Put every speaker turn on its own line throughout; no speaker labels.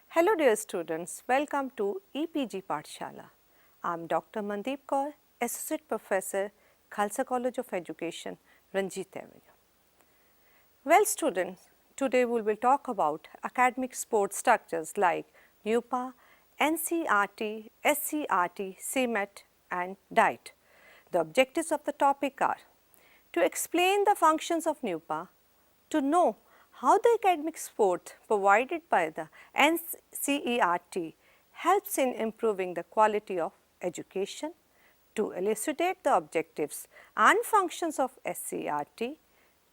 Hello dear students, welcome to EPG Pathshala. I am Dr. Mandeep Kaur, Associate Professor, Khalsa College of Education, Ranjit Avenue. Well students, today we will talk about academic sports structures like NUPA, NCERT, SCERT, CMET and DIET. The objectives of the topic are to explain the functions of NUPA, to know how the academic support provided by the NCERT helps in improving the quality of education, to elucidate the objectives and functions of SCERT,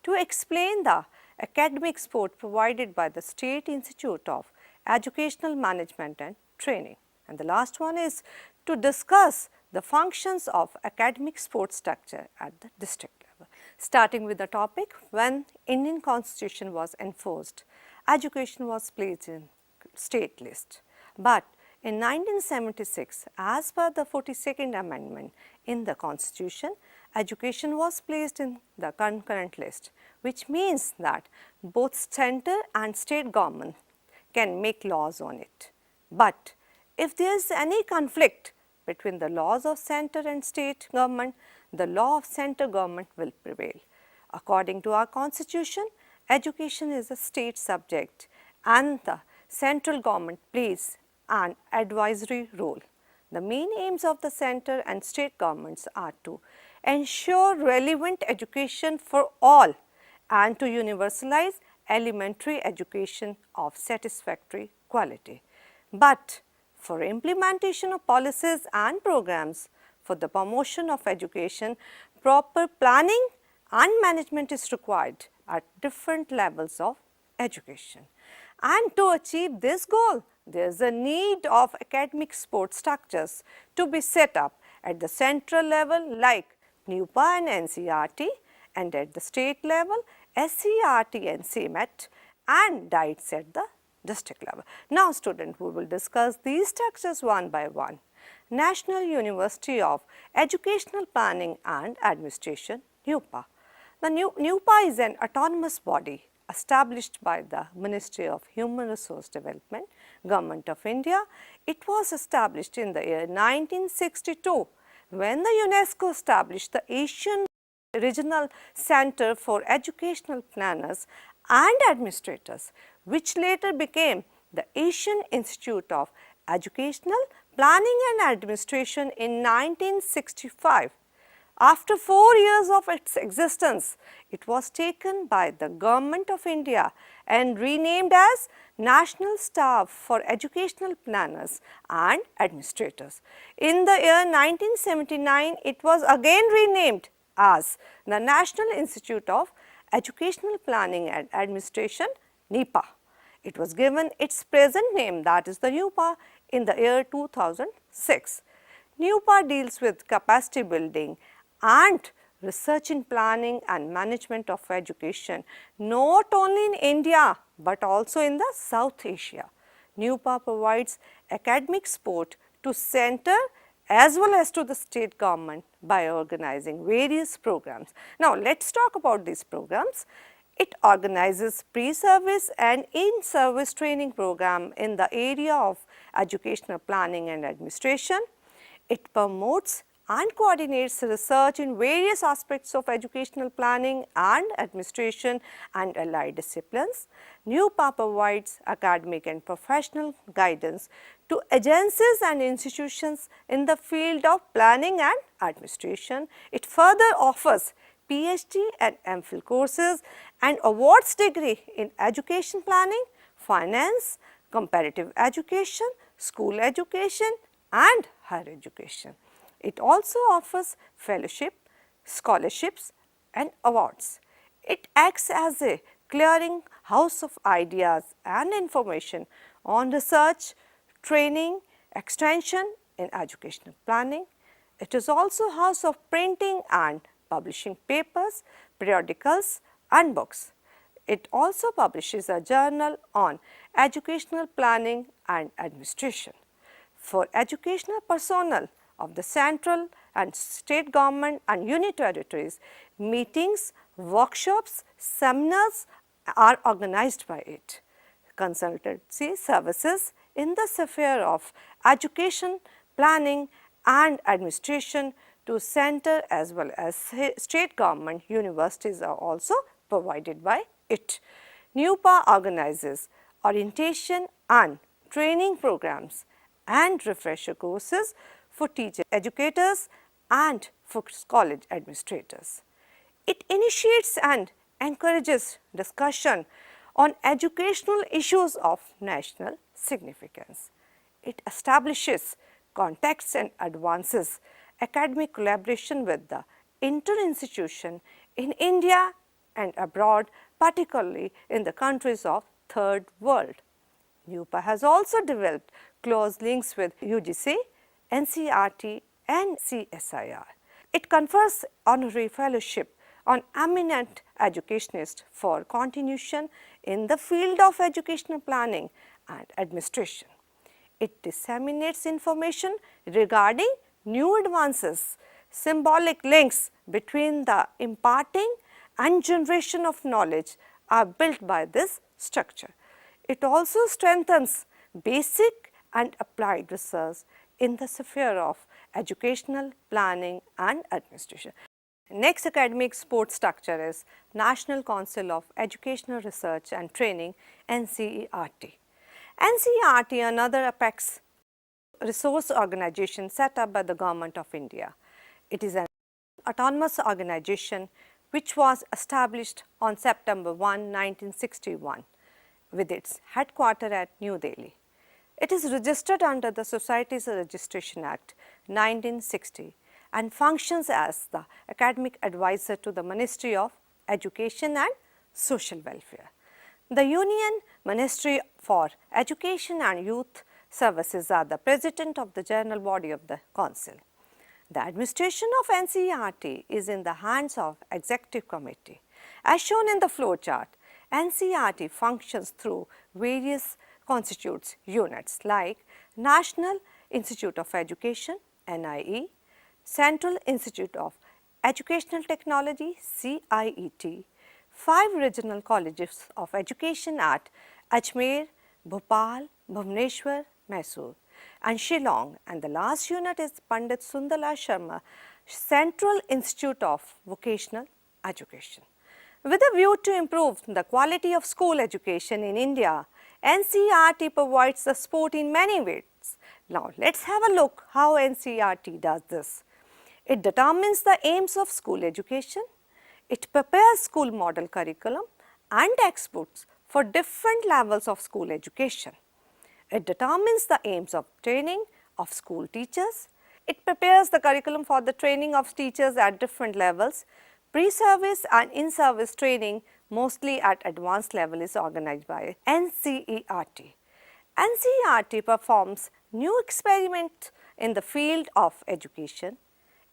to explain the academic support provided by the State Institute of Educational Management and Training. And the last one is to discuss the functions of academic support structure at the district level. Starting with the topic, when Indian Constitution was enforced, education was placed in state list. But in 1976, as per the 42nd Amendment in the Constitution, education was placed in the concurrent list, which means that both center and state government can make laws on it. But if there is any conflict between the laws of center and state government, the law of center government will prevail. According to our constitution, education is a state subject and the central government plays an advisory role. The main aims of the center and state governments are to ensure relevant education for all and to universalize elementary education of satisfactory quality. But for implementation of policies and programs for the promotion of education, proper planning and management is required at different levels of education. And to achieve this goal, there is a need of academic support structures to be set up at the central level like NUPA and NCERT, and at the state level SCERT and CMET, and DIETs at the district level. Now student, we will discuss these structures one by one. National University of Educational Planning and Administration, NUPA. The NUPA is an autonomous body established by the Ministry of Human Resource Development, Government of India. It was established in the year 1962 when the UNESCO established the Asian Regional Center for Educational Planners and Administrators, which later became the Asian Institute of Educational Planning and Administration in 1965. After 4 years of its existence, it was taken by the Government of India and renamed as National Staff for Educational Planners and Administrators. In the year 1979, it was again renamed as the National Institute of Educational Planning and Administration, NIPA. It was given its present name, that is the NUPA, in the year 2006. NUPA deals with capacity building and research in planning and management of education, not only in India but also in the South Asia. NUPA provides academic support to center as well as to the state government by organizing various programs. Now, let us talk about these programs. It organizes pre-service and in-service training program in the area of educational planning and administration. It promotes and coordinates research in various aspects of educational planning and administration and allied disciplines. NUPA provides academic and professional guidance to agencies and institutions in the field of planning and administration. It further offers PhD and MPhil courses and awards degree in education planning, finance, comparative education, school education and higher education. It also offers fellowship, scholarships and awards. It acts as a clearing house of ideas and information on research, training, extension in educational planning. It is also a house of printing and publishing papers, periodicals and books. It also publishes a journal on educational planning and administration. For educational personnel of the central and state government and union territories, meetings, workshops, seminars are organized by it. Consultancy services in the sphere of education, planning and administration to center as well as state government universities are also provided by it. NUPA organizes orientation and training programs and refresher courses for teacher educators and for college administrators. It initiates and encourages discussion on educational issues of national significance. It establishes contacts and advances academic collaboration with the inter-institution in India and abroad, particularly in the countries of third world. NUPA has also developed close links with UGC, NCERT and CSIR. It confers honorary fellowship on eminent educationists for continuation in the field of educational planning and administration. It disseminates information regarding new advances, symbolic links between the imparting and generation of knowledge are built by this structure. It also strengthens basic and applied research in the sphere of educational planning and administration. Next academic support structure is National Council of Educational Research and Training, NCERT. NCERT, another apex resource organization set up by the Government of India. It is an autonomous organization which was established on September 1, 1961 with its headquarters at New Delhi. It is registered under the Societies Registration Act 1960 and functions as the academic advisor to the Ministry of Education and Social Welfare. The Union Ministry for Education and Youth Services are the president of the general body of the council. The administration of NCERT is in the hands of executive committee. As shown in the flow chart, NCERT functions through various constitutes units like National Institute of Education NIE, Central Institute of Educational Technology CIET, 5 regional colleges of education at Ajmer, Bhopal, Bhubaneswar, Mysore and Shillong, and the last unit is Pandit Sundarlal Sharma Central Institute of Vocational Education. With a view to improve the quality of school education in India, NCERT provides the support in many ways. Now, let us have a look how NCERT does this. It determines the aims of school education. It prepares school model curriculum and textbooks for different levels of school education. It determines the aims of training of school teachers. It prepares the curriculum for the training of teachers at different levels. Pre-service and in-service training, mostly at advanced level, is organized by NCERT. NCERT performs new experiments in the field of education.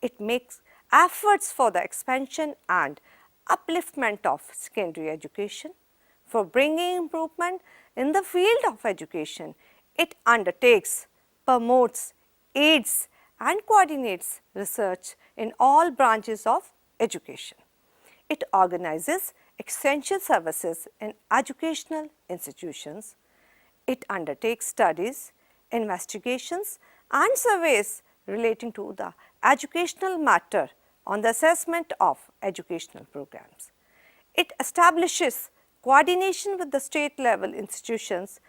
It makes efforts for the expansion and upliftment of secondary education. For bringing improvement in the field of education, it undertakes, promotes, aids and coordinates research in all branches of education. It organizes extension services in educational institutions. It undertakes studies, investigations and surveys relating to the educational matter on the assessment of educational programs. It establishes coordination with the state level institutions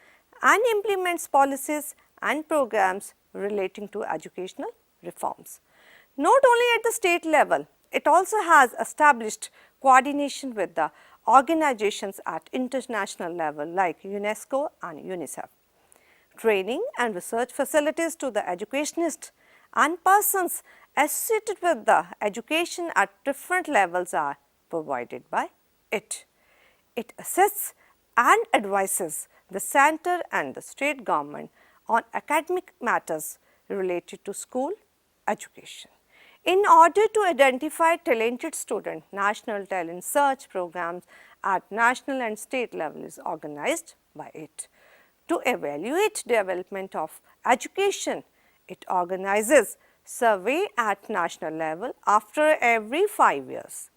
and implements policies and programs relating to educational reforms. Not only at the state level, it also has established coordination with the organizations at international level like UNESCO and UNICEF. Training and research facilities to the educationists and persons associated with the education at different levels are provided by it. It assists and advises the center and the state government on academic matters related to school education. In order to identify talented students, National Talent Search programs at national and state level is organized by it. To evaluate development of education, it organizes survey at national level after every 5 years.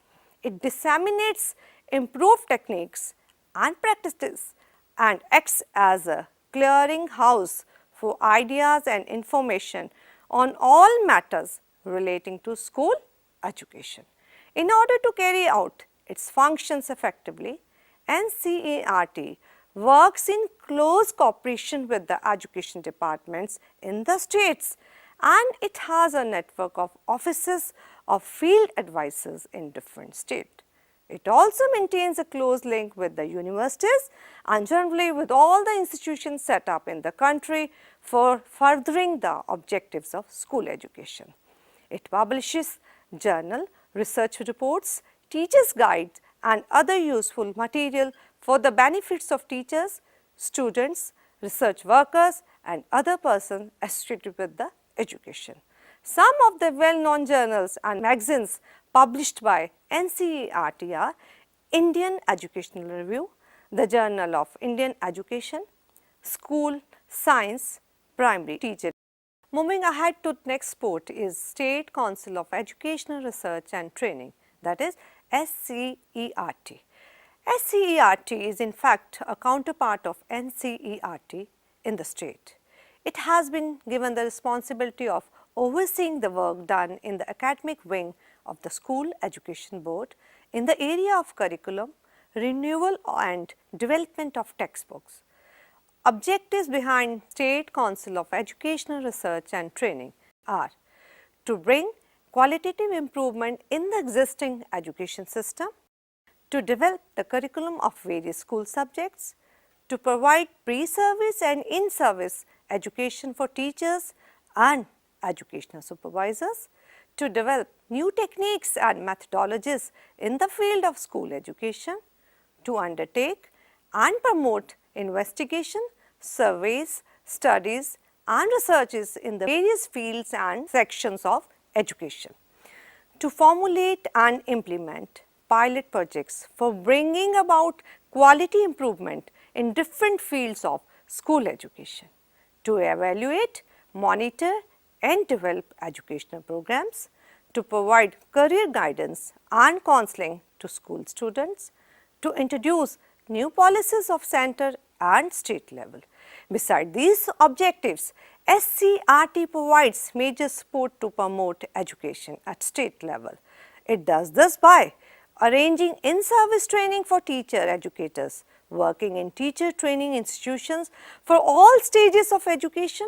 It disseminates improved techniques and practices and acts as a clearing house for ideas and information on all matters relating to school education. In order to carry out its functions effectively, NCERT works in close cooperation with the education departments in the states, and it has a network of offices of field advisors in different states. It also maintains a close link with the universities and generally with all the institutions set up in the country for furthering the objectives of school education. It publishes journal, research reports, teachers' guides and other useful material for the benefits of teachers, students, research workers and other persons associated with the education. Some of the well-known journals and magazines published by NCERT are Indian Educational Review, the Journal of Indian Education, School Science, Primary Teacher. Moving ahead to next sport is State Council of Educational Research and Training, that is SCERT. SCERT is in fact a counterpart of NCERT in the state. It has been given the responsibility of overseeing the work done in the academic wing of the School Education Board in the area of curriculum, renewal and development of textbooks. Objectives behind State Council of Educational Research and Training are to bring qualitative improvement in the existing education system, to develop the curriculum of various school subjects, to provide pre-service and in-service education for teachers and educational supervisors, to develop new techniques and methodologies in the field of school education, to undertake and promote investigation, surveys, studies and researches in the various fields and sections of education, to formulate and implement pilot projects for bringing about quality improvement in different fields of school education, to evaluate, monitor and develop educational programs, to provide career guidance and counseling to school students, to introduce new policies of center and state level. Beside these objectives, SCERT provides major support to promote education at state level. It does this by arranging in-service training for teacher educators working in teacher training institutions for all stages of education,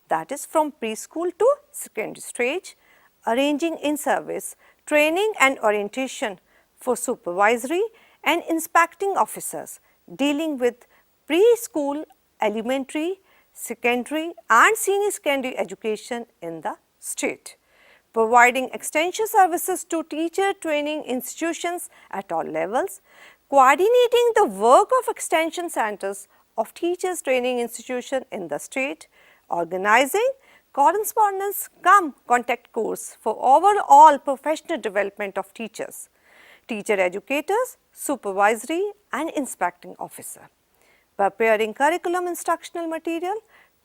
that is from preschool to secondary stage, arranging in-service training and orientation for supervisory and inspecting officers dealing with preschool, elementary, secondary and senior secondary education in the state, providing extension services to teacher training institutions at all levels, coordinating the work of extension centers of teachers training institution in the state, organizing correspondence cum contact course for overall professional development of teachers, teacher educators, supervisory and inspecting officer, preparing curriculum instructional material,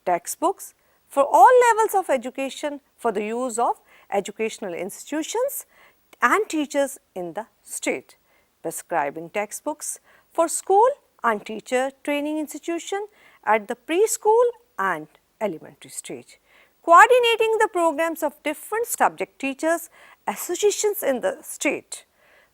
textbooks for all levels of education for the use of educational institutions and teachers in the state, prescribing textbooks for school and teacher training institution at the preschool and elementary stage, coordinating the programs of different subject teachers associations in the state,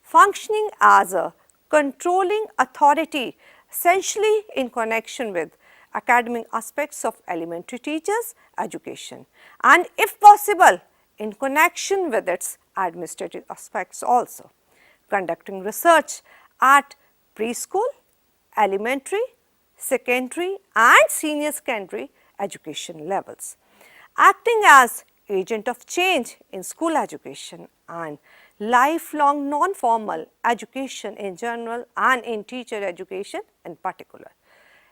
functioning as a controlling authority essentially in connection with academic aspects of elementary teachers education and if possible in connection with its administrative aspects also, conducting research at preschool, elementary, secondary and senior secondary education levels, acting as agent of change in school education and lifelong non-formal education in general and in teacher education in particular.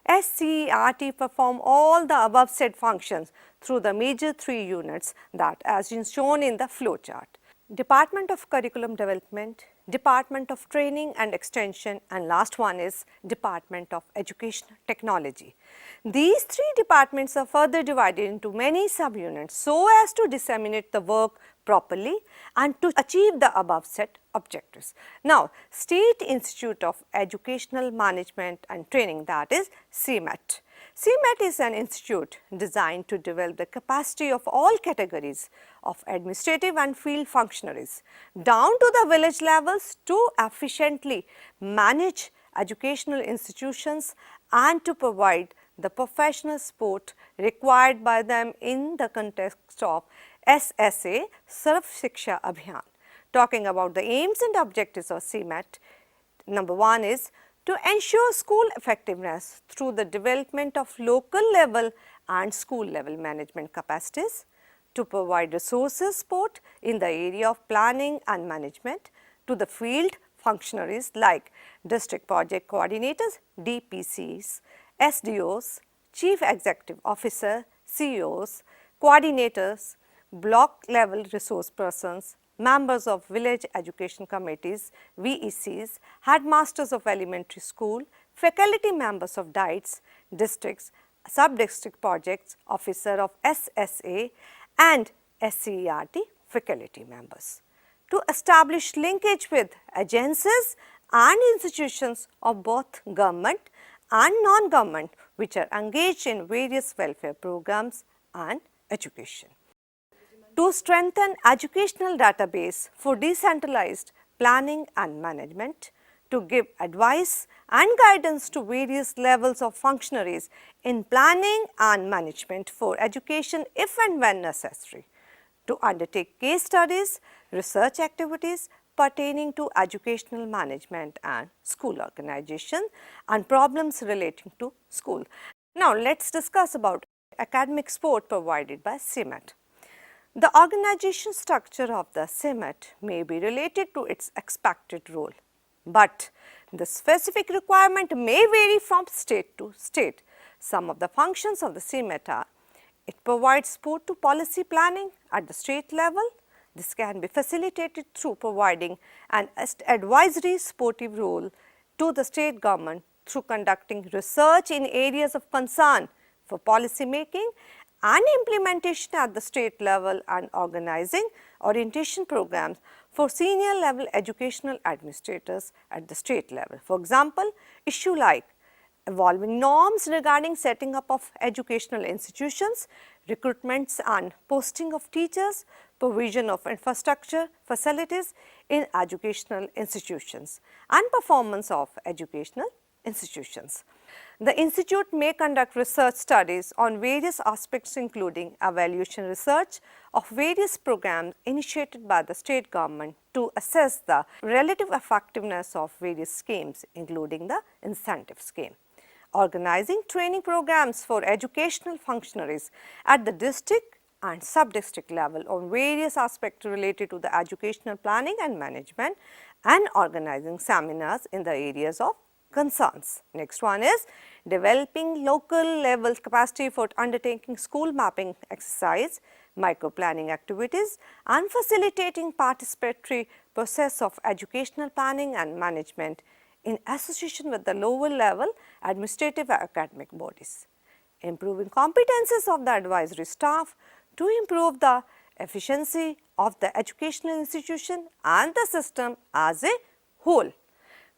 SCERT perform all the above said functions through the major 3 units that as is shown in the flow chart. Department of Curriculum Development, Department of Training and Extension and last one is Department of Education Technology. These 3 departments are further divided into many subunits so as to disseminate the work properly and to achieve the above set objectives. Now, State Institute of Educational Management and Training, that is SIMET. CMET is an institute designed to develop the capacity of all categories of administrative and field functionaries down to the village levels to efficiently manage educational institutions and to provide the professional support required by them in the context of SSA Sarv Shiksha Abhiyan. Talking about the aims and objectives of CMET, number 1 is to ensure school effectiveness through the development of local level and school level management capacities, to provide resources support in the area of planning and management to the field functionaries like district project coordinators, DPCs, SDOs, chief executive officer, CEOs, coordinators, block level resource persons, members of village education committees, VECs, headmasters of elementary school, faculty members of DIETs, districts, sub-district projects, officer of SSA and SCERT faculty members. To establish linkage with agencies and institutions of both government and non-government which are engaged in various welfare programs and education. To strengthen educational database for decentralized planning and management, to give advice and guidance to various levels of functionaries in planning and management for education if and when necessary, to undertake case studies, research activities pertaining to educational management and school organization and problems relating to school. Now, let us discuss about academic support provided by CMET. The organization structure of the CMET may be related to its expected role, but the specific requirement may vary from state to state. Some of the functions of the CMET are: it provides support to policy planning at the state level. This can be facilitated through providing an advisory supportive role to the state government through conducting research in areas of concern for policy making and implementation at the state level and organizing orientation programs for senior level educational administrators at the state level. For example, issue like evolving norms regarding setting up of educational institutions, recruitments and posting of teachers, provision of infrastructure facilities in educational institutions and performance of educational institutions. The institute may conduct research studies on various aspects including evaluation research of various programs initiated by the state government to assess the relative effectiveness of various schemes including the incentive scheme. Organizing training programs for educational functionaries at the district and sub-district level on various aspects related to the educational planning and management, and organizing seminars in the areas of concerns. Next one is developing local level capacity for undertaking school mapping exercise, micro planning activities and facilitating participatory process of educational planning and management in association with the lower level administrative academic bodies. Improving competences of the advisory staff to improve the efficiency of the educational institution and the system as a whole.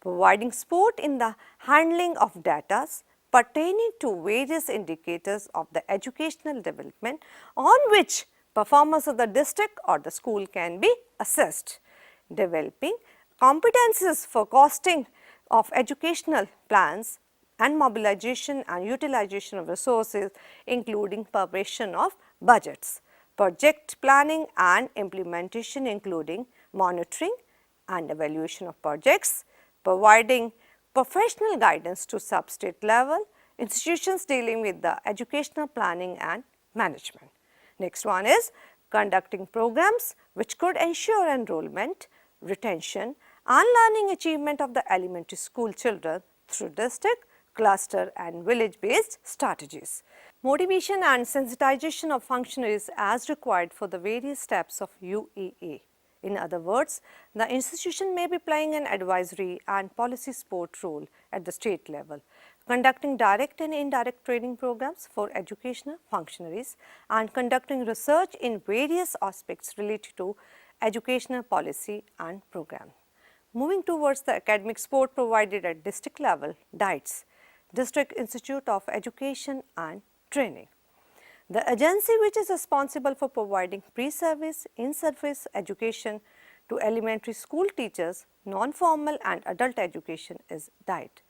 Providing support in the handling of data pertaining to various indicators of the educational development on which performance of the district or the school can be assessed. Developing competences for costing of educational plans and mobilization and utilization of resources including preparation of budgets, project planning and implementation including monitoring and evaluation of projects, providing professional guidance to sub-state level institutions dealing with the educational planning and management. Next one is conducting programs which could ensure enrollment, retention and learning achievement of the elementary school children through district, cluster and village based strategies. Motivation and sensitization of functionaries as required for the various steps of UEA. In other words, the institution may be playing an advisory and policy support role at the state level, conducting direct and indirect training programs for educational functionaries and conducting research in various aspects related to educational policy and program. Moving towards the academic support provided at district level, DIETs. District Institute of Education and Training. The agency which is responsible for providing pre-service, in-service education to elementary school teachers, non-formal and adult education is DIET.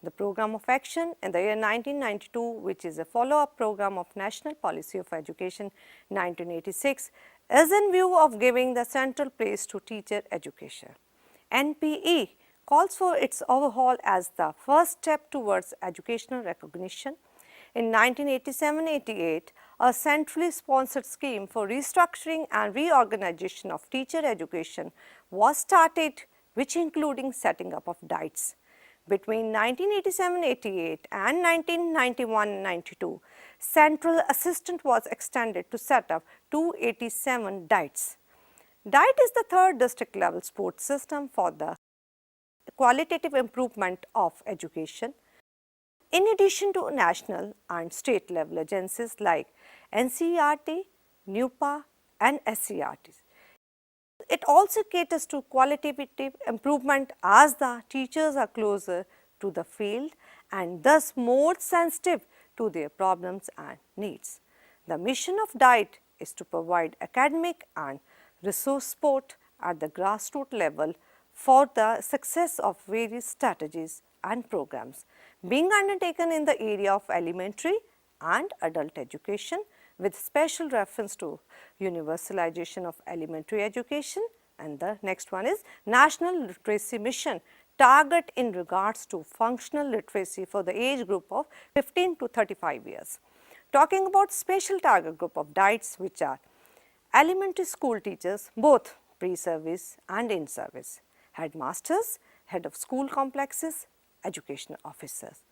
The program of action in the year 1992, which is a follow-up program of National Policy of Education 1986, is in view of giving the central place to teacher education. NPE calls for its overhaul as the first step towards educational recognition. In 1987-88, a centrally sponsored scheme for restructuring and reorganization of teacher education was started, which including setting up of DIETs. Between 1987-88 and 1991-92, central assistance was extended to set up 287 DIETs. DIET is the third district level support system for the qualitative improvement of education. In addition to national and state level agencies like NCERT, NUPA and SCERT. It also caters to qualitative improvement as the teachers are closer to the field and thus more sensitive to their problems and needs. The mission of DIET is to provide academic and resource support at the grassroots level for the success of various strategies and programs being undertaken in the area of elementary and adult education with special reference to universalization of elementary education, and the next one is National Literacy Mission target in regards to functional literacy for the age group of 15 to 35 years. Talking about special target group of DIETs, which are elementary school teachers, both pre-service and in-service, headmasters, head of school complexes, educational officers,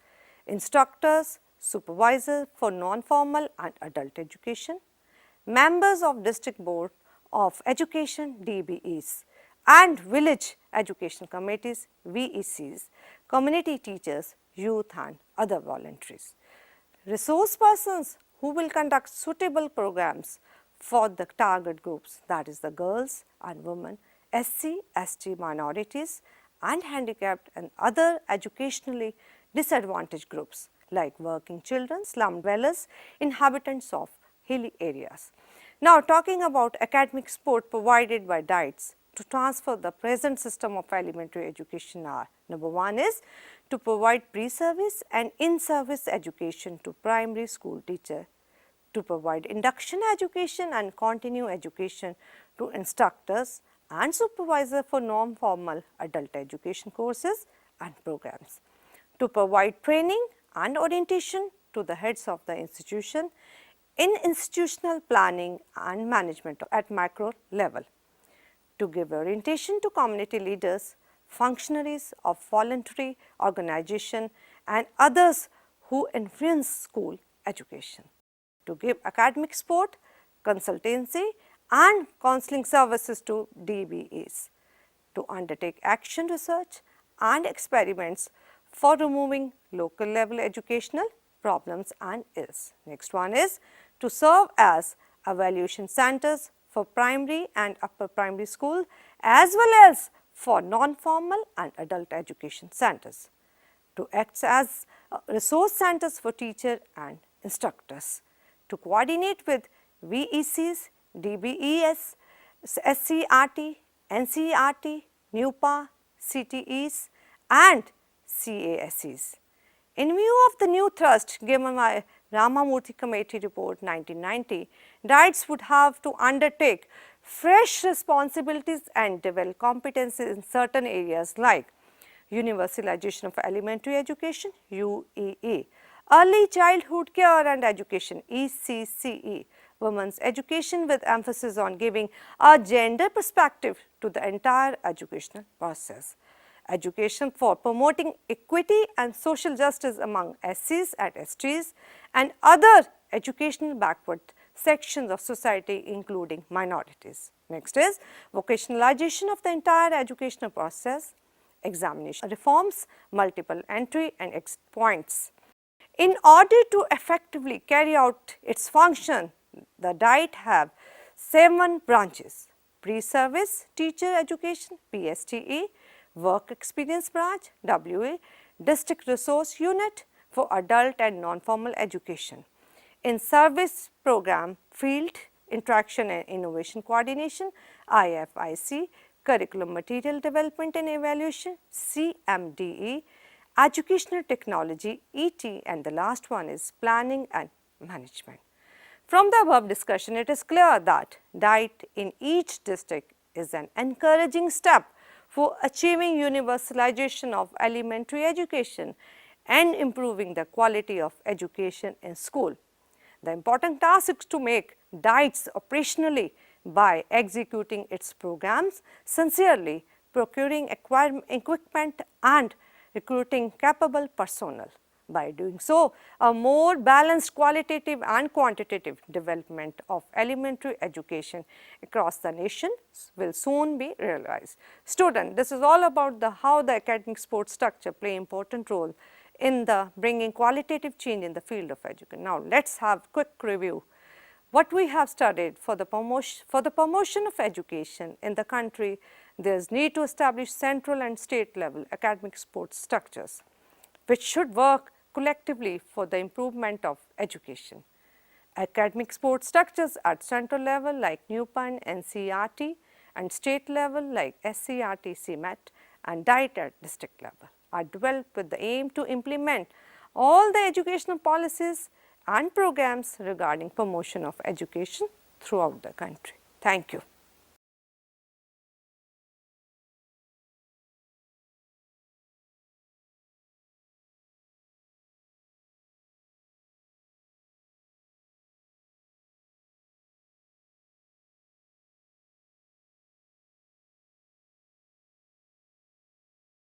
instructors, supervisors for non-formal and adult education, members of District Board of Education DBEs and village education committees VECs, community teachers, youth and other voluntaries. Resource persons who will conduct suitable programs for the target groups, that is the girls and women, SC, ST minorities and handicapped and other educationally disadvantaged groups like working children, slum dwellers, inhabitants of hilly areas. Now, talking about academic support provided by DIETs to transfer the present system of elementary education are: number one is to provide pre-service and in-service education to primary school teacher, to provide induction education and continue education to instructors and supervisor for non-formal adult education courses and programs, to provide training and orientation to the heads of the institution in institutional planning and management at macro level, to give orientation to community leaders, functionaries of voluntary organization and others who influence school education, to give academic support, consultancy and counseling services to DBEs, to undertake action research and experiments for removing local level educational problems and ills. Next one is to serve as evaluation centers for primary and upper primary school as well as for non-formal and adult education centers, to act as resource centers for teacher and instructors, to coordinate with VECs, DBEs, SCERT, NCERT, NUPA, CTEs and CASEs. In view of the new thrust given by Ramamurthy Committee Report 1990, DIETs would have to undertake fresh responsibilities and develop competencies in certain areas like universalization of elementary education UEE, early childhood care and education ECCE, women's education with emphasis on giving a gender perspective to the entire educational process, education for promoting equity and social justice among SCs and STs and other educational backward sections of society including minorities. Next is vocationalization of the entire educational process, examination reforms, multiple entry and exit points. In order to effectively carry out its function, the DIET have 7 branches: pre-service teacher education PSTE, work experience branch WA, district resource unit, for adult and non-formal education. In service program, field interaction and innovation coordination, IFIC, curriculum material development and evaluation, CMDE, educational technology, ET, and the last one is planning and management. From the above discussion, it is clear that DIET in each district is an encouraging step for achieving universalization of elementary education and improving the quality of education in school. The important task is to make DIETs operationally by executing its programs sincerely, procuring equipment and recruiting capable personnel. By doing so, a more balanced qualitative and quantitative development of elementary education across the nation will soon be realized. Student, this is all about how the academic support structure play important role in the bringing qualitative change in the field of education. Now, let us have quick review. What we have studied for the promotion of education in the country, there is need to establish central and state level academic support structures, which should work collectively for the improvement of education. Academic support structures at central level like NUPAN, NCERT, and state level like SCERT, CMET, and DIET at district level are developed with the aim to implement all the educational policies and programs regarding promotion of education throughout the country. Thank you.